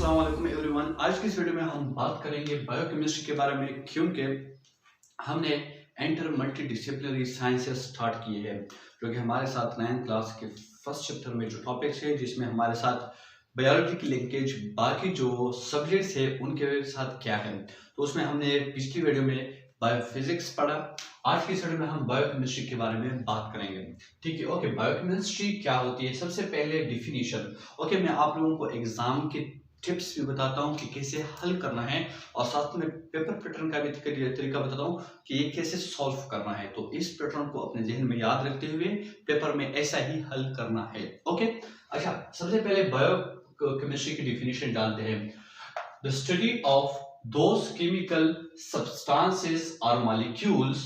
अस्सलाम वालेकुम एवरीवन। आज की इस वीडियो में हम बात करेंगे बायोकेमिस्ट्री के बारे में, क्योंकि हमने enter multi disciplinary sciences start किए हैं, जो कि हमारे साथ 9th क्लास के फर्स्ट चैप्टर में जो टॉपिक्स है, जिसमें हमारे साथ बायोलॉजी की लिंकेज बाकी जो सब्जेक्ट्स है उनके साथ क्या है। तो उसमें हमने पिछली वीडियो में बायोफिजिक्स पढ़ा। आज की इस वीडियो में हम बायोकेमिस्ट्री के बारे में बात करेंगे। ठीक है, ओके। बायोकेमिस्ट्री क्या होती है, सबसे पहले डिफिनीशन। ओके, मैं आप लोगों को एग्जाम के टिप्स भी बताता हूँ कि कैसे हल करना है, और साथ में पेपर पैटर्न का भी तरीका बताता हूँ कि ये कैसे सॉल्व करना है। तो इस पैटर्न को अपने जहन में याद रखते हुए पेपर में ऐसा ही हल करना है। ओके, अच्छा, सबसे पहले बायोकेमिस्ट्री की डिफिनीशन जानते हैं। The study of those chemical substances or molecules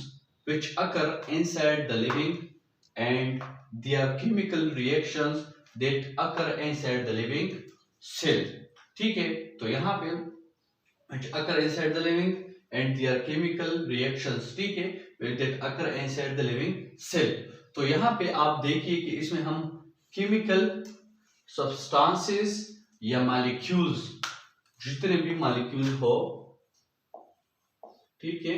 which occur inside the living and their chemical reactions that occur inside the living cell। ठीक है, तो यहाँ पे which occur inside the living and their chemical reactions, ठीक है, that occur inside the living cell। तो यहाँ पे आप देखिए कि इसमें हम chemical substances या molecules, जितने भी मॉलिक्यूल हो, ठीक है,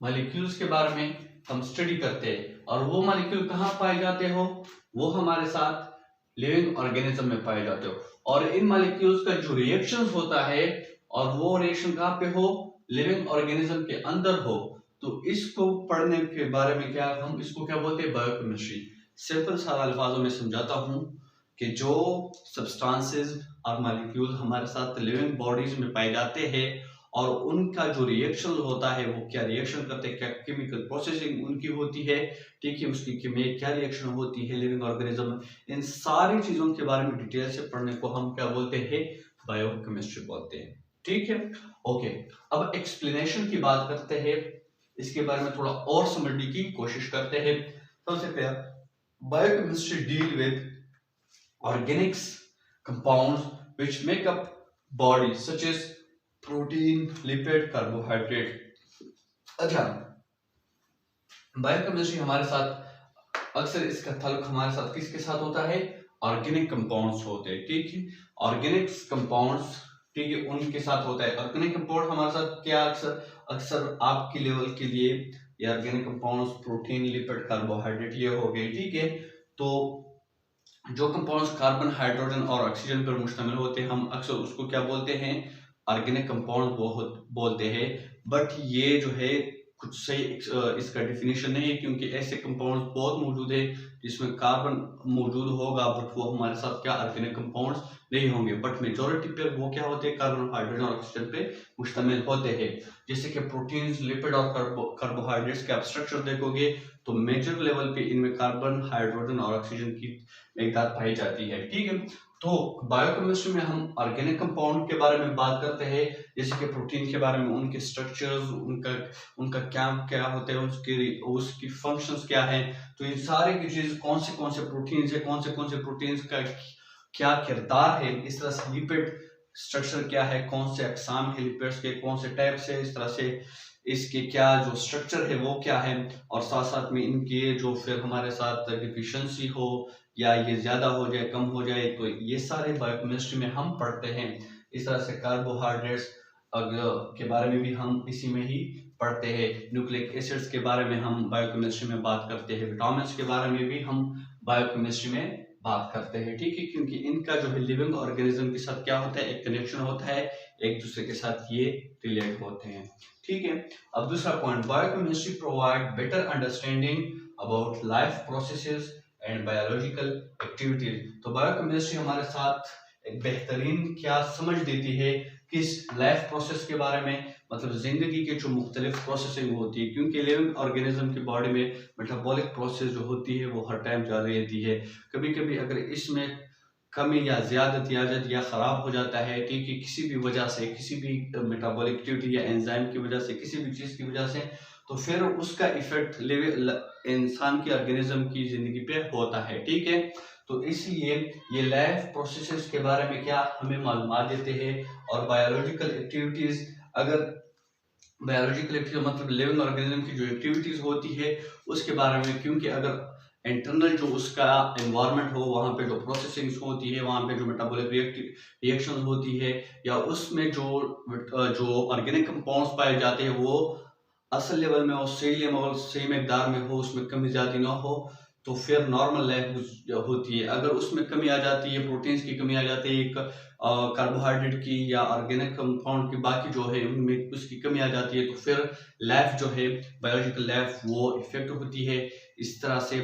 मॉलिक्यूल्स के बारे में हम स्टडी करते हैं। और वो मॉलिक्यूल कहाँ पाए जाते हो, वो हमारे साथ लिविंग ऑर्गेनिज्म में पाए जाते हो। और इन मॉलिक्यूल्स का जो रिएक्शंस होता है, और वो रिएक्शन कहाँ पे हो, लिविंग ऑर्गेनिज्म के अंदर हो। तो इसको पढ़ने के बारे में क्या हम इसको क्या बोलते हैं, बायोकेमिस्ट्री। सिंपल सा अल्फाजों में समझाता हूँ कि जो सब्सटेंसेस और मॉलिक्यूल हमारे साथ लिविंग बॉडीज में पाए जाते हैं, और उनका जो रिएक्शन होता है, वो क्या रिएक्शन करते हैं, क्या केमिकल प्रोसेसिंग उनकी होती है, ठीक है, उसकी में क्या रिएक्शन होती है लिविंग ऑर्गेनिज्म, इन सारी चीजों के बारे में डिटेल से पढ़ने को हम क्या बोलते हैं, बायोकेमिस्ट्री बोलते हैं। ठीक है, ओके। अब एक्सप्लेनेशन की बात करते हैं, इसके बारे में थोड़ा और समझने की कोशिश करते हैं। सबसे पहले biochemistry deal with organics compounds which make up body such as protein, lipid, carbohydrate। अच्छा, बायोकेमिस्ट्री हमारे साथ अक्सर इसका ताल्लुक हमारे साथ किसके साथ होता है, ऑर्गेनिक कंपाउंड्स होते हैं। ठीक है, ऑर्गेनिक कंपाउंड्स, ठीक है, उनके साथ होता है। ऑर्गेनिक कंपाउंड हमारे साथ क्या अक्सर आपकी लेवल के लिए ये organic compounds protein, lipid, carbohydrate ये हो गए। ठीक है, तो जो कंपाउंड्स कार्बन, हाइड्रोजन और ऑक्सीजन पर मुश्तमिल होते हैं, हम अक्सर उसको क्या बोलते हैं, ऑर्गेनिक कंपाउंड बोलते हैं। बट ये जो है कुछ सही इसका डिफिनीशन नहीं है, क्योंकि ऐसे कंपाउंड्स बहुत मौजूद है जिसमें कार्बन मौजूद होगा, बट वो हमारे साथ क्या ऑर्गेनिक कंपाउंड्स नहीं होंगे। बट मेजोरिटी पे वो क्या होते हैं, कार्बन, हाइड्रोजन और ऑक्सीजन पे मुश्तमिल होते हैं। जैसे कि प्रोटीन्स, लिपिड और कार्बोहाइड्रेट्स के आप स्ट्रक्चर देखोगे, तो मेजर लेवल पे इनमें कार्बन, हाइड्रोजन और ऑक्सीजन की मिकदार पाई जाती है। ठीक है, तो बायोकेमिस्ट्री में हम ऑर्गेनिक कंपाउंड के बारे में बात करते हैं, जैसे कि प्रोटीन के बारे में, उनके स्ट्रक्चर्स, उनका क्या क्या होता है, उसकी फंक्शंस क्या है। तो ये सारी की चीज कौन से प्रोटीन्स है, कौन से प्रोटीन्स का क्या किरदार है। इस तरह से लिपिड स्ट्रक्चर क्या है, कौन से अकसाम है लिपिड्स के, कौन से टाइप्स है, इस तरह से इसके क्या जो स्ट्रक्चर है वो क्या है, और साथ साथ में इनके जो फिर हमारे साथ डिफिशियंसी हो या ये ज्यादा हो जाए, कम हो जाए, तो ये सारे बायोकेमिस्ट्री में हम पढ़ते हैं। इस तरह से कार्बोहाइड्रेट्स के बारे में भी हम इसी में ही पढ़ते हैं। न्यूक्लिक एसिड्स के बारे में हम बायोकेमिस्ट्री में बात करते हैं। विटामिन्स के बारे में भी हम बायोकेमिस्ट्री में बात करते हैं। ठीक है, क्योंकि इनका जो है लिविंग ऑर्गेनिज्म के साथ क्या होता है, एक कनेक्शन होता है, एक दूसरे के साथ ये रिलेट होते हैं। ठीक है, अब दूसरा point, biochemistry provide better understanding about life processes and biological activities. तो बायोकेमिस्ट्री हमारे साथ एक बेहतरीन क्या समझ देती है, किस लाइफ प्रोसेस के बारे में, मतलब जिंदगी के जो मुख्तलिफ प्रोसेसिंग होती है, क्योंकि लिविंग ऑर्गेनिज्म की बॉडी में मेटाबॉलिक प्रोसेस जो होती है वो हर टाइम जारी रहती है। कभी कभी अगर इसमें कमी या ज्यादत या खराब हो जाता है, ठीक है, किसी भी वजह से, किसी भी मेटाबॉलिक एक्टिविटी या एंजाइम की वजह से, किसी भी चीज की वजह से, तो फिर उसका इफेक्ट इंसान के ऑर्गेनिज्म की जिंदगी पे होता है। ठीक है, तो इसलिए ये लाइफ प्रोसेसेस के बारे में क्या हमें मालूमात देते हैं। और बायोलॉजिकल एक्टिविटीज, अगर बायोलॉजिकल एक्टिविटी मतलब लिविंग ऑर्गेनिज्म की जो एक्टिविटीज होती है उसके बारे में, क्योंकि अगर इंटरनल जो उसका एनवायरनमेंट हो, वहाँ पे जो प्रोसेसिंग्स होती है, वहाँ पे जो मेटाबॉलिक रिएक्शन होती है, या उसमें जो ऑर्गेनिक कंपाउंड्स पाए जाते हैं वो असल लेवल में हो, सही लेवल सही मकदार में हो, उसमें कमी ज़्यादा ना हो, तो फिर नॉर्मल लाइफ होती है। अगर उसमें कमी आ जाती है, प्रोटीन्स की कमी आ जाती है, एक कार्बोहाइड्रेट की या ऑर्गेनिक कंपाउंड की बाकी जो है उनमें उसकी कमी आ जाती है, तो फिर लाइफ जो है बायोलॉजिकल लाइफ वो इफेक्ट होती है। इस तरह से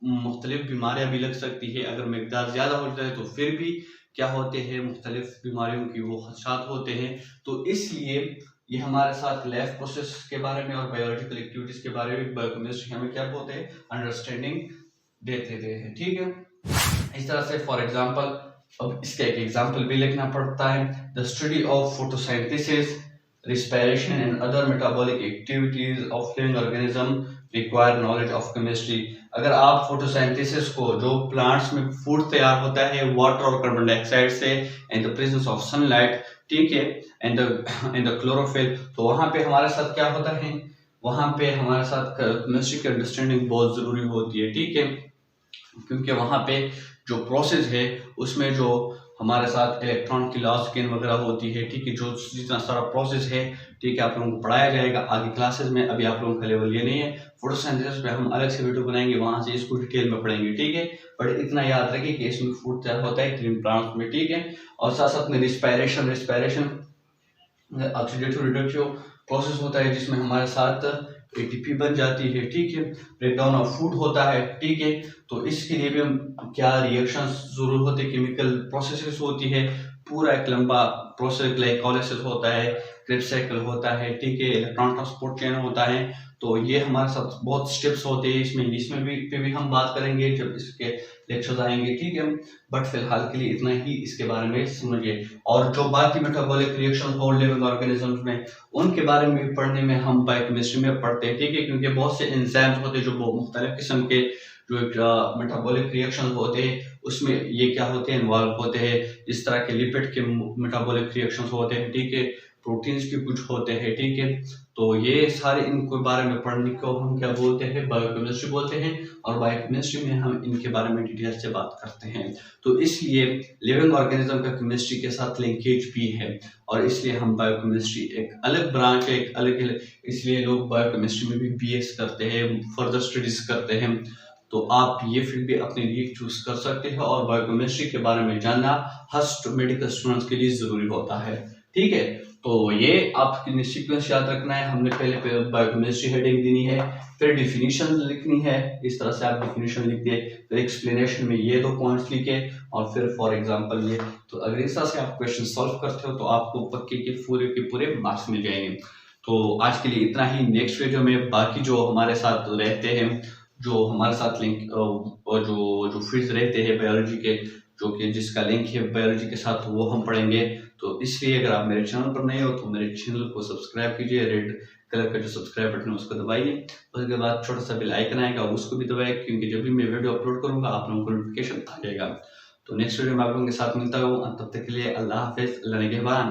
मुख्तलिफ बीमारियां भी लग सकती है। अगर मकदार ज़्यादा हो जाए तो फिर भी क्या होते हैं, मुख्तलिफ बीमारियों की वो खदशात होते हैं। तो इसलिए ये हमारे साथ लाइफ प्रोसेस के बारे में और बायोलॉजिकल एक्टिविटीज के बारे में बायोकेमिस्ट्री हमें क्या बोलते हैं, अंडरस्टैंडिंग देते हैं। ठीक है, इस तरह से फॉर एग्जांपल अब इसका एक एग्जांपल भी लिखना पड़ता है। The study of photosynthesis, respiration and other metabolic activities of living organism require knowledge of chemistry। अगर आप फोटोसिंथेसिस को, जो प्लांट्स में फूड तैयार होता है वाटर और कार्बन डाइऑक्साइड से and the presence of sunlight, ठीक है, एंड द क्लोरोफिल, तो वहां पे हमारे साथ क्या होता है, वहां पे हमारे साथ केमिस्ट्री की अंडरस्टैंडिंग बहुत जरूरी होती है। ठीक है, क्योंकि वहां पे जो प्रोसेस है उसमें जो हमारे साथ इलेक्ट्रॉन की लॉस गेन वगैरह होती है, ठीक है, जो जितना सारा प्रोसेस है, ठीक है, आप लोगों को पढ़ाया जाएगा आगे क्लासेस में। अभी आप लोगों का लेवल ये नहीं है, फोटोसिंथेसिस पे हम अलग से वीडियो बनाएंगे, वहां से इसको डिटेल में पढ़ेंगे। ठीक है, बट इतना याद रखिए कि इसमें फूड तैयार होता है ग्रीन प्लांट्स में। ठीक है, और साथ साथ में रिस्पायरेशन ऑक्सीडेटिव रिडक्टिव प्रोसेस होता है जिसमें हमारे साथ एटीपी बन जाती है। ठीक है, ब्रेकडाउन ऑफ फूड होता है। ठीक है, तो इसके लिए भी हम क्या रिएक्शंस जरूर होते हैं, केमिकल प्रोसेसेस होती है, पूरा एक लंबा प्रोसेस ग्लाइकोलाइसिस होता है, क्रेब्स साइकिल होता है, ठीक है, इलेक्ट्रॉन ट्रांसपोर्ट चेन होता है। तो ये हमारे साथ बहुत स्टेप्स होते हैं, इसमें भी हम बात करेंगे जब इसके लेक्चर्स आएंगे। ठीक है, बट फिलहाल के लिए इतना ही इसके बारे में समझिए। और जो बाकी मेटाबॉलिक रिएक्शन हो लिविंग ऑर्गेनिजम्स में, उनके बारे में भी पढ़ने में हम बायोकेमिस्ट्री में पढ़ते हैं। ठीक है, क्योंकि बहुत से एंजाइम्स होते हैं जो मुख्तलिफ किस्म के जो मेटाबॉलिक रिएक्शन होते हैं उसमें ये क्या होते हैं, इन्वॉल्व होते हैं। इस तरह के लिपिड के मेटाबॉलिक रिएक्शंस होते हैं, ठीक है, प्रोटीन्स के कुछ होते हैं। ठीक है, तो ये सारे इनके बारे में पढ़ने को हम क्या बोलते हैं, बायोकेमिस्ट्री बोलते हैं। और बायोकेमिस्ट्री में हम इनके बारे में डिटेल से बात करते हैं। तो इसलिए लिविंग ऑर्गेनिज्म का केमिस्ट्री के साथ लिंकेज भी है, और इसलिए हम बायोकेमिस्ट्री एक अलग ब्रांच है, एक अलग, इसलिए लोग बायोकेमिस्ट्री में भी बीएस करते हैं, फर्दर स्टडीज करते हैं। तो आप ये फील्ड भी अपने लिए चूज कर सकते हैं, और बायोकेमिस्ट्री के बारे में जानना हर मेडिकल स्टूडेंट्स के लिए जरूरी होता है। ठीक है, तो ये आपकी सीक्वेंस याद रखना है। हमने पहले बायोकेमिस्ट्री हेडिंग देनी है, फिर डिफिनीशन लिखनी है, इस तरह से आप डिफिनीशन लिख दिए, फिर एक्सप्लेनेशन में ये 2 पॉइंट्स लिखे, और फिर फॉर एग्जांपल ये। तो अगर इस तरह से आप क्वेश्चन सॉल्व करते हो तो आपको पक्के के पूरे मार्क्स मिल जाएंगे। तो आज के लिए इतना ही। नेक्स्ट वीडियो में बाकी जो हमारे साथ रहते हैं, जो हमारे साथ लिंक और जो फील्ड्स रहते हैं बायोलॉजी के, जो कि जिसका लिंक है बायोलॉजी के साथ, वो हम पढ़ेंगे। तो इसलिए अगर आप मेरे चैनल पर नए हो तो मेरे चैनल को सब्सक्राइब कीजिए, रेड कलर का जो सब्सक्राइब बटन है उसको दबाइए, उसके बाद छोटा सा बेल आइकन आएगा उसको भी दबाइए, क्योंकि जब भी मैं वीडियो अपलोड करूंगा आप लोगों को नोटिफिकेशन आ जाएगा। तो नेक्स्ट वीडियो में आप लोगों के साथ मिलता हूँ, तब तक के लिए अल्लाह हाफिज, अल्लाह निगहबान।